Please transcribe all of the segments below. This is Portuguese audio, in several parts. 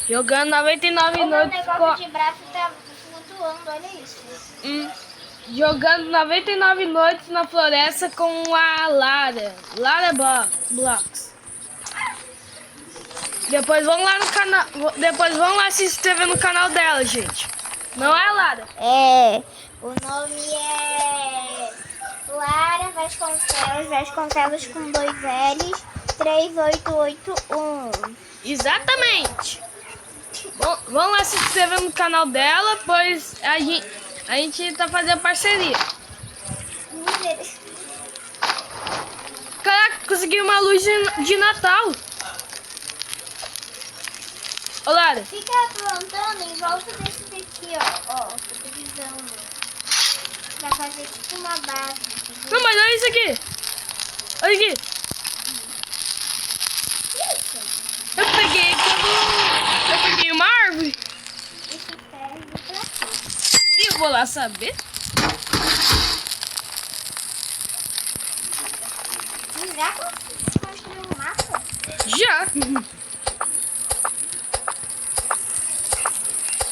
Jogando 99 noites com... O negócio de braço tá flutuando, olha isso. Jogando 99 noites na floresta com a Lara Blocks. Depois vão lá no canal, depois vão lá se inscrever no canal dela, gente. Não é Lara? É, o nome é Lara Vasconcelos com 2 L's, 3881. Exatamente. Vão lá se inscrever no canal dela, pois a gente tá fazendo parceria. Caraca, consegui uma luz de Natal. Ô, Lara. Fica plantando em volta desse daqui, ó, televisão. Pra fazer tipo uma base. Entendeu? Não, mas olha isso aqui. Olha aqui. Isso. Eu peguei uma árvore. Isso serve pra quê? E eu vou lá saber. Já construiu um mapa? Já.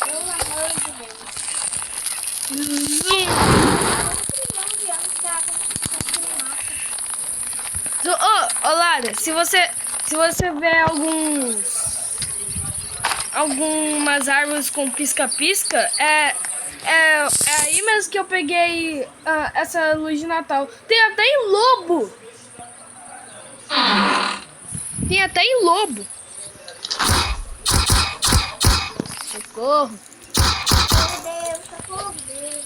Pelo amor de Deus. Ô, Lara, se você vê algumas árvores com pisca-pisca, é aí mesmo que eu peguei essa luz de Natal. Tem até em lobo. Tem até em lobo. Socorro.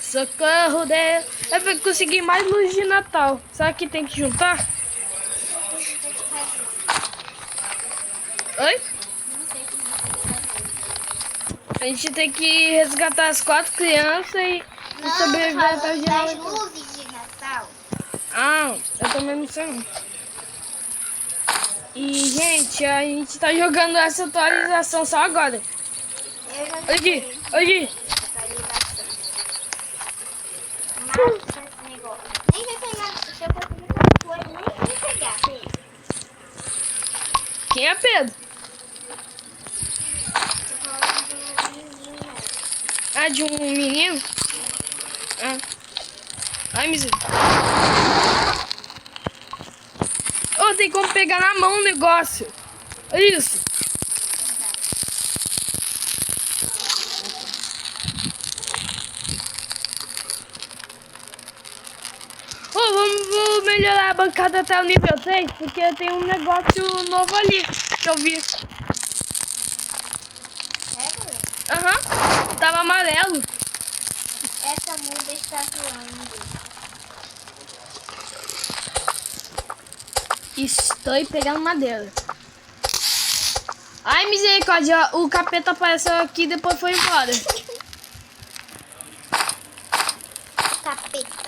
Socorro, Deus. Eu consegui mais luz de Natal. Será que tem que juntar? Oi? A gente tem que resgatar as 4 crianças e sobreviver até o dia. As luzes de Natal. Ah, eu também não sei não. E, gente, a gente tá jogando essa atualização só agora. Olha aqui, olha aqui. Nem vai pegar, se eu conseguir coisa, nem vai pegar, Pedro. Quem é Pedro? Tô falando do menino. Ah, de um menino? Ah. Ai, misericórdia. Oh, tem como pegar na mão o negócio. Olha isso. Oh, vou melhorar a bancada até o nível 3, porque tem um negócio novo ali que eu vi. Aham, tava amarelo. Essa muda está voando. Estou pegando madeira. Ai, misericórdia, o capeta apareceu aqui e depois foi embora. Capeta.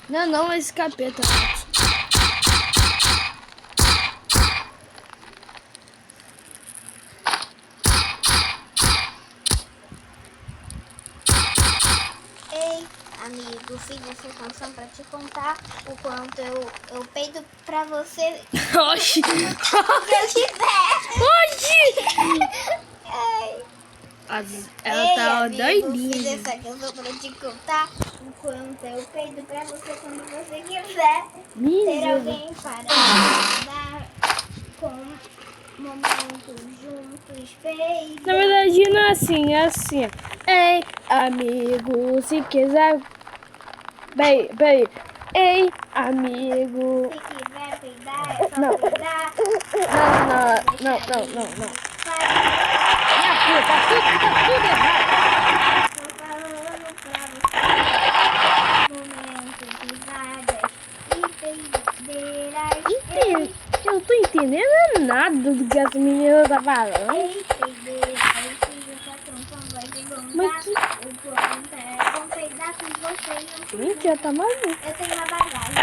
Não, esse capeta. Ei, amigo, fiz essa canção pra te contar o quanto eu peido pra você. Oxi. Se eu quiser. Oxi. Ei. Ela tá amigo, doidinha. fiz essa canção pra te contar o quanto eu peido pra você quando você quiser. Ter alguém para dar com momentos juntos, peido. Na verdade não é assim, é assim. Ei, amigo, se quiser. Bem. Ei, amigo. Se quiser peidar, é só Não. peidar. Não. Vai. Minha filha, tá tudo errado. Tô falando pra você. Momentos de vagas e peideiras. Eu tô entendendo nada do que as meninas tá falando. Ei, peideiras. Fiz essa canção, vai Mas que... perguntar o quanto é bom peidar com vocês. Mentira, tá maluco. Eu tenho uma bagagem.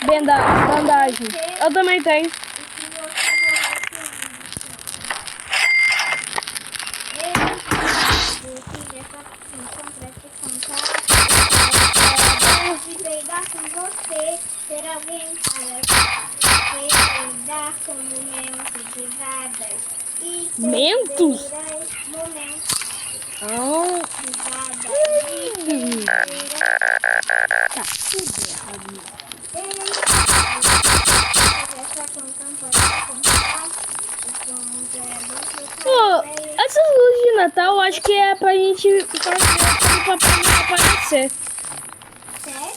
Bandagem. Eu também tenho. presta atenção, de pegar com você, ter alguém para lidar com momentos de vadas e Mentos? momentos Ah, de vadas tá tudo errado. Pô, essas luzes de Natal eu acho que é pra gente fazer o Papai Noel aparecer. Sério?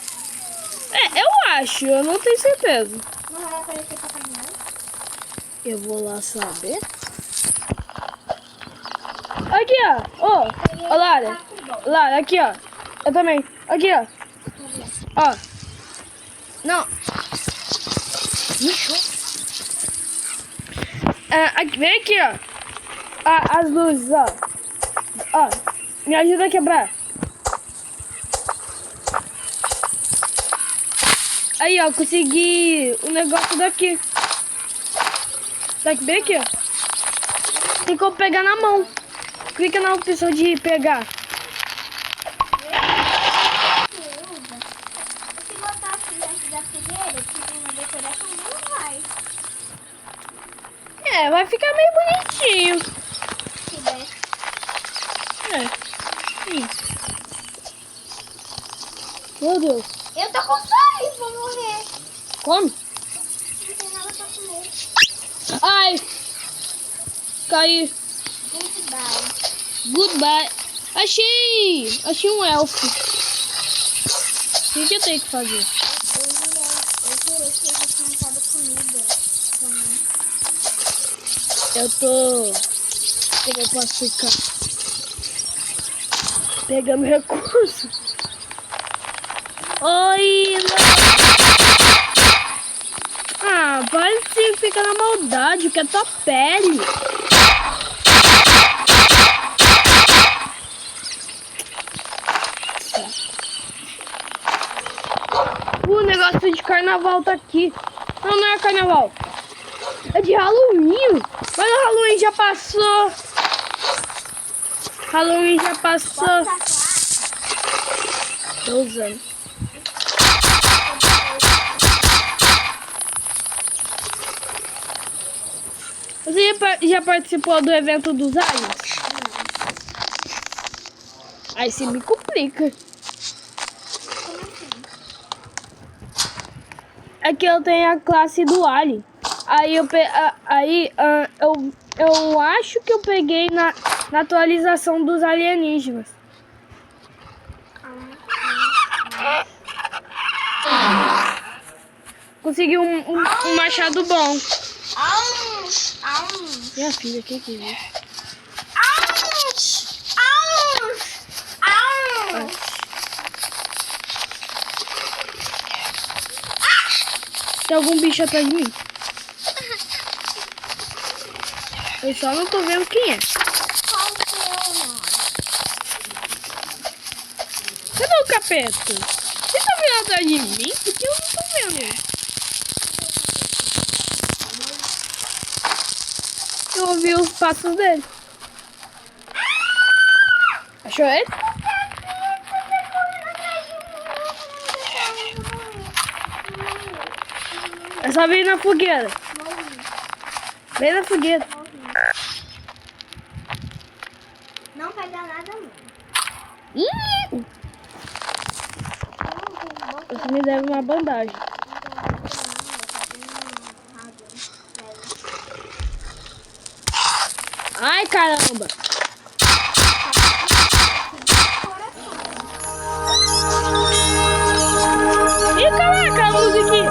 É, eu acho, eu não tenho certeza. Não vai aparecer Papai Noel? Eu vou lá saber. Aqui, ó. Ô, Lara. Lara, aqui, ó. Eu também. Aqui, ó. Ó. Não. Aqui, vem aqui, ó. As luzes, ó. Ó. Me ajuda a quebrar. Aí, ó. Consegui o negócio daqui. Daqui, bem aqui, ó. Tem como pegar na mão. Clica na opção de pegar. Se botar assim dentro da fogueira, que tem uma decoração, não vai. É, vai ficar meio bonitinho. Se der. Sim. Meu Deus. Eu tô com fome, vou morrer. Come. Não tem nada pra comer. Ai. Caí. Goodbye. Goodbye. Achei um elfo. O que eu tenho que fazer? Eu jurei que eu tinha cantado comida também. Eu tô... Como eu posso ficar? Pegando recurso. Oi, não. Ah, parece ficar na maldade, que é tua pele. O negócio de carnaval tá aqui. Não, não é carnaval. É de Halloween. Mas o Halloween já passou. Halloween já passou. Tô usando. Você já participou do evento dos aliens? Aí você me complica. Aqui eu tenho a classe do Alien. Aí eu acho que eu peguei na atualização dos alienígenas. Consegui um machado bom. Minha filha, o que é isso? Tem algum bicho atrás de mim? Eu só não tô vendo quem é. Cadê o capeta? Você tá vendo atrás de mim? Porque eu não tô vendo ele. Eu ouvi os passos dele. Achou ele? É só vir na fogueira. Vem na fogueira. Não vai dar nada, não. Você me deve uma bandagem. Ai, caramba. Ih, caraca, a luz aqui.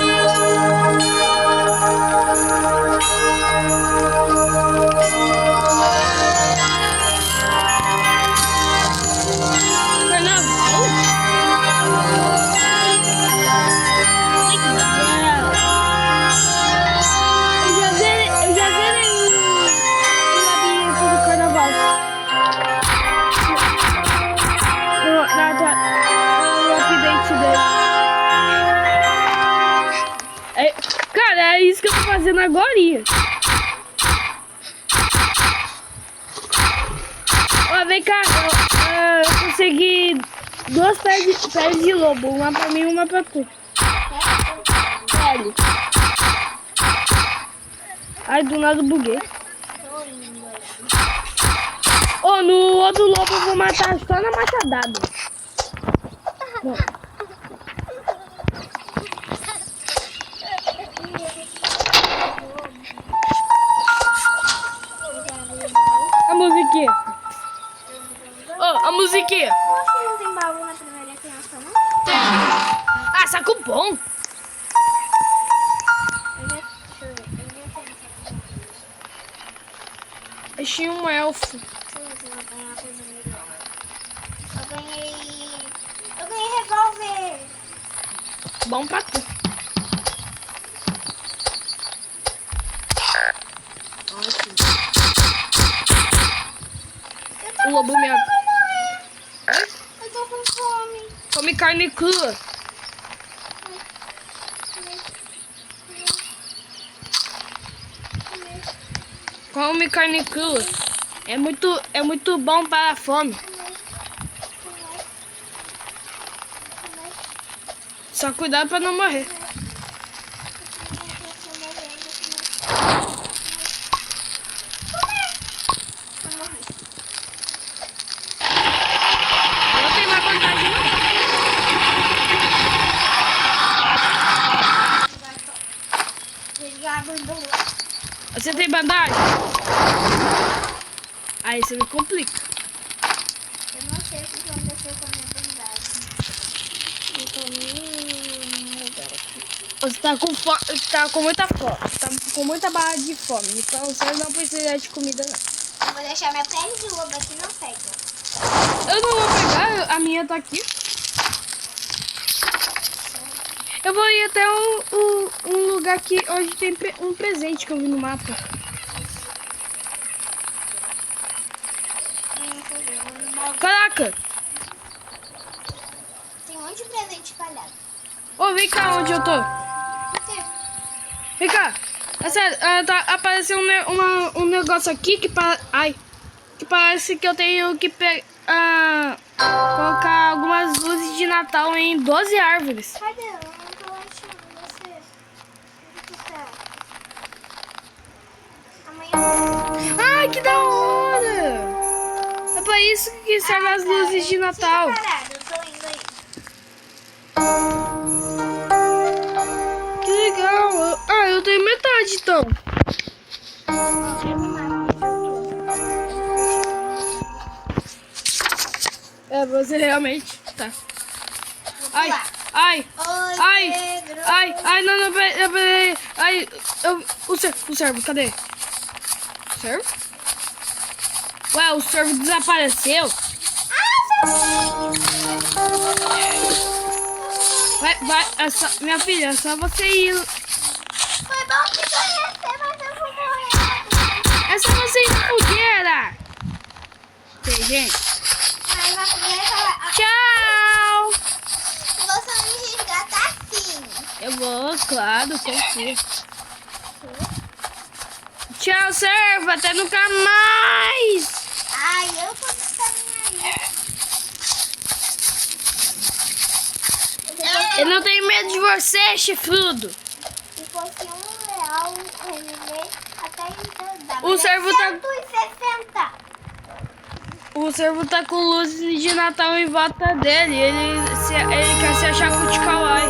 Cara, é isso que eu tô fazendo agora. Ó, vem cá. duas peles de lobo. Uma pra mim e uma pra tu. Pele. Ai, do nada buguei. Oh, no outro lobo eu vou matar só na machadada. Bom. A musiquinha. Oh, a musiquinha. Poxa, não tem baú na primeira criança, não? Ah, saco bom. Achei um elfo. Eu ganhei revólver. Bom pra tu. O lobo me... Eu tô com fome. Come carne crua. Come carne crua. É muito bom para a fome. Só cuidado para não morrer. Não tem mais vantagem, não. Você tem bandagem? Aí você me complica. Eu não sei o que aconteceu com a minha bandagem. Você tá com fome, tá com muita fome, tá com muita barra de fome, então você não precisa de comida não. Eu vou deixar minha pele de lobo aqui, não pega. Eu não vou pegar, a minha tá aqui. Eu vou ir até um lugar que hoje tem um presente que eu vi no mapa. Caraca! Tem um monte de presente espalhado. Ô, vem cá onde eu tô. Vem cá. É sério, tá apareceu um negócio aqui que parece que eu tenho que colocar algumas luzes de Natal em 12 árvores. Cadê? Eu não tô achando você. Onde que tá? Amanhã. Ai, que da hora! É pra isso que servem as luzes de Natal. Fica parado, eu tô indo aí. Que legal. Eu tenho metade então. É, você realmente tá. Ai, ai, Oi, ai, Pedro. ai, não, peraí. Ai, o servo, cadê? O servo? Ué, o servo desapareceu. Vai, minha filha, é só você ir. Foi bom te conhecer, mas eu vou morrer. É só você ir na fogueira. Ok, gente. Ai, vai falar. Tchau. Você não me resgatar sim. Eu vou, claro, confio. Tchau, servo, até nunca mais. Ai, eu tô nem aí. Eu não tenho medo de você, chifrudo. Se fosse R$1, reviver até então dá. O servo tá... 160. O servo tá com luzes de Natal em volta dele. Ele quer se achar com o Tikawai.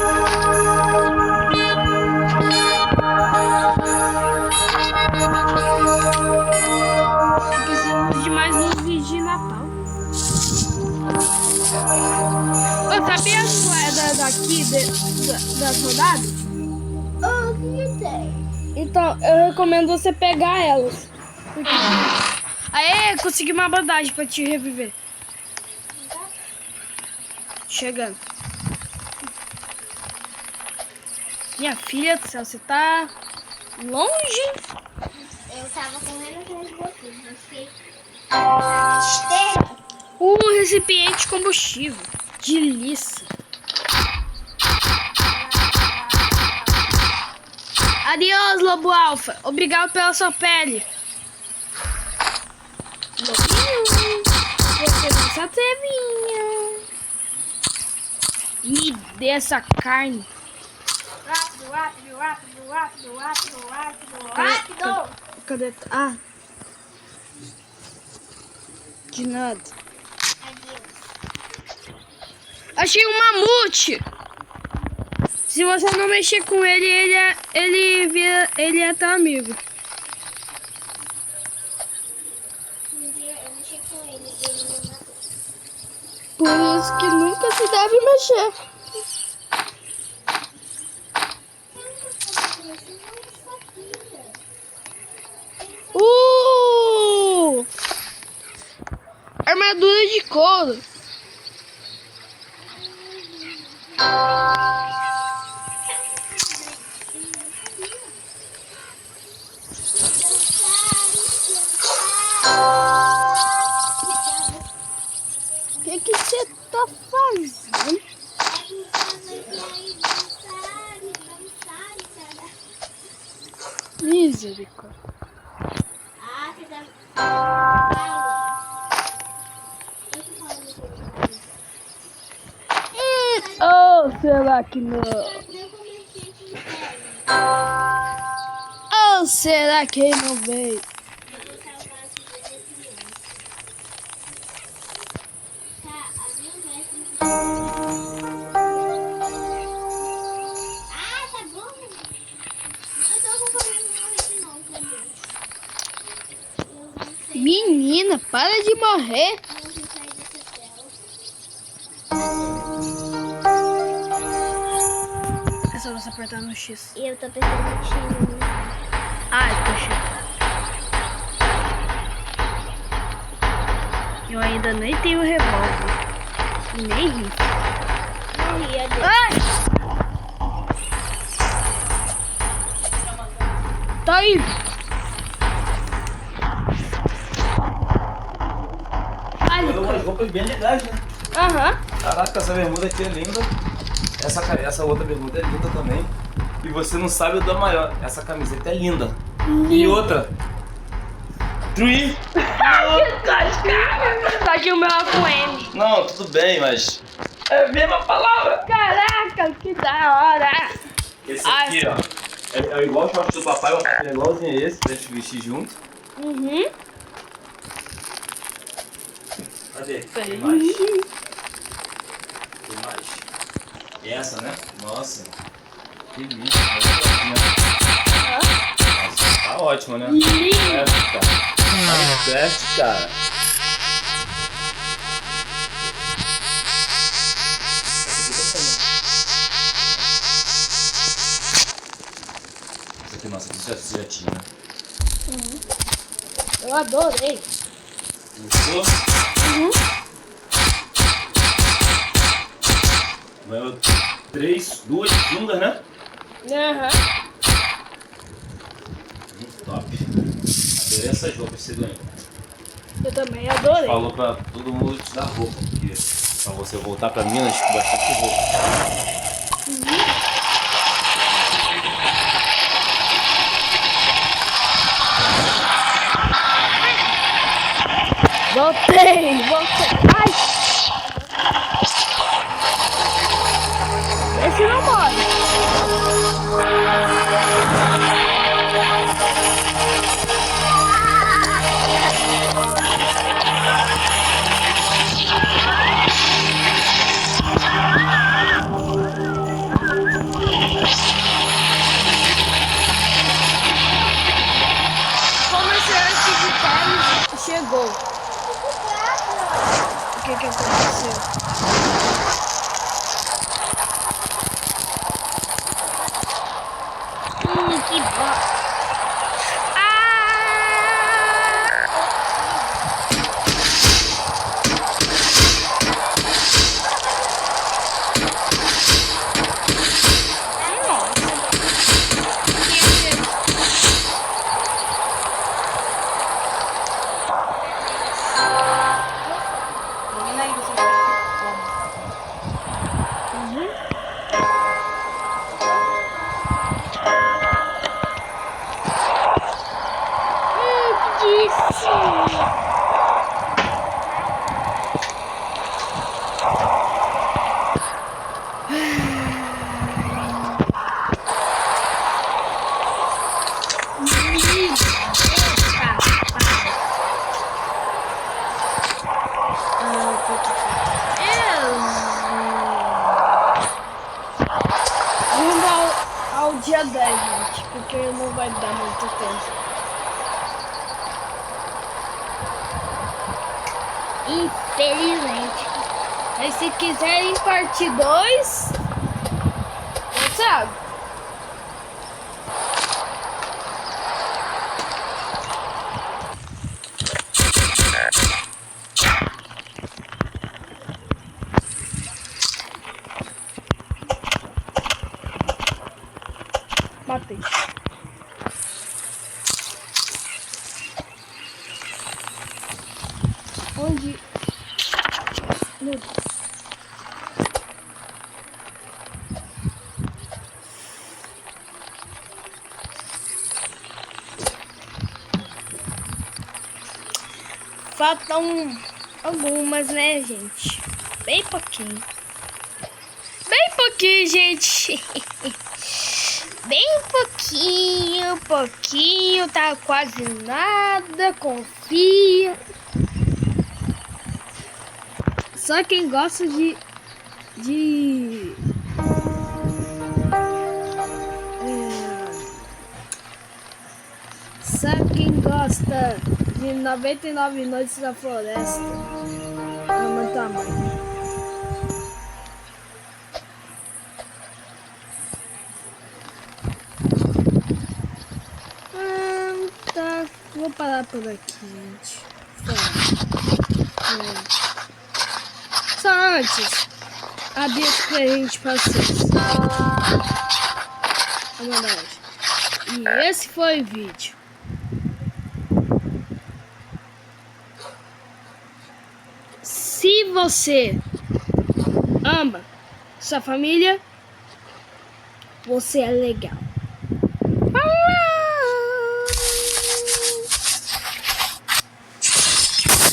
Preciso de mais luzes de Natal. Ô, sabia as moedas daqui das rodadas? Oh, o que tem? Então, eu recomendo você pegar elas. Aê, consegui uma bandagem pra te reviver. Chegando. Minha filha do céu, você tá longe? Eu tava correndo atrás de você. Recipiente combustível. Delícia. Adeus, lobo alfa. Obrigado pela sua pele. Lobinho, você não se atrevinha. Me dê essa carne. Rápido. Cadê? Ah. De nada. Achei um mamute. Se você não mexer com ele, ele é teu amigo. Um dia eu mexi com ele, ele me matou. Por isso que nunca se deve mexer. Armadura de couro. O que você tá fazendo? Misericórdia. Ah, você tá... Ou será que não? Ou será que ele não veio? Ah, tá bom. Eu tô com problema de morrer de novo também. Eu não sei. Menina, para de morrer. Eu não sei sair dessa tela. É só você apertar no X. Eu tô pensando no time. Ai, poxa. Eu ainda nem tenho revólver. E nem rifle. Morri, adeus. Ai! Tá aí. Mandou umas roupas bem legais, né? Aham. Caraca, essa bermuda aqui é linda. Essa outra bermuda é linda também. E você não sabe o da maior. Essa camiseta é linda. E outra. Tree. Só que o meu é com M. Não, tudo bem, mas é a mesma palavra. Caraca, que da hora. Esse aqui, ó, é igual o short do papai, é igualzinho a esse, pra gente vestir junto. Uhum. Cadê? Tem mais. Tem mais. Essa, né? Nossa. Que lindo. Tá ótimo, né? Perfect, cara. Essa aqui, nossa, você já tinha, né? Eu adorei. Gostou? Uhum. Ganhou duas fundas, né? Aham. Muito top. Adorei essas roupas que você ganhou. Eu também adorei. Falou pra todo mundo te dar roupa, porque pra você voltar pra Minas com bastante roupa. Voltei. Ai! Esse não morre. Comerciante de carne chegou. O que aconteceu? Que bom. Rumo ao dia 10, gente, porque não vai dar muito tempo. Infelizmente. Mas se quiserem parte 2, já sabe. Matei. Onde? Meu Deus. Faltam algumas, né, gente? Bem pouquinho. Bem pouquinho, gente. Bem pouquinho, tá quase nada, confia. Só quem gosta só quem gosta de 99 Noites na Floresta ama tamanho. Tá, vou parar por aqui, gente. Só antes, abrir esse presente pra vocês. A verdade. E esse foi o vídeo. Se você ama sua família, você é legal.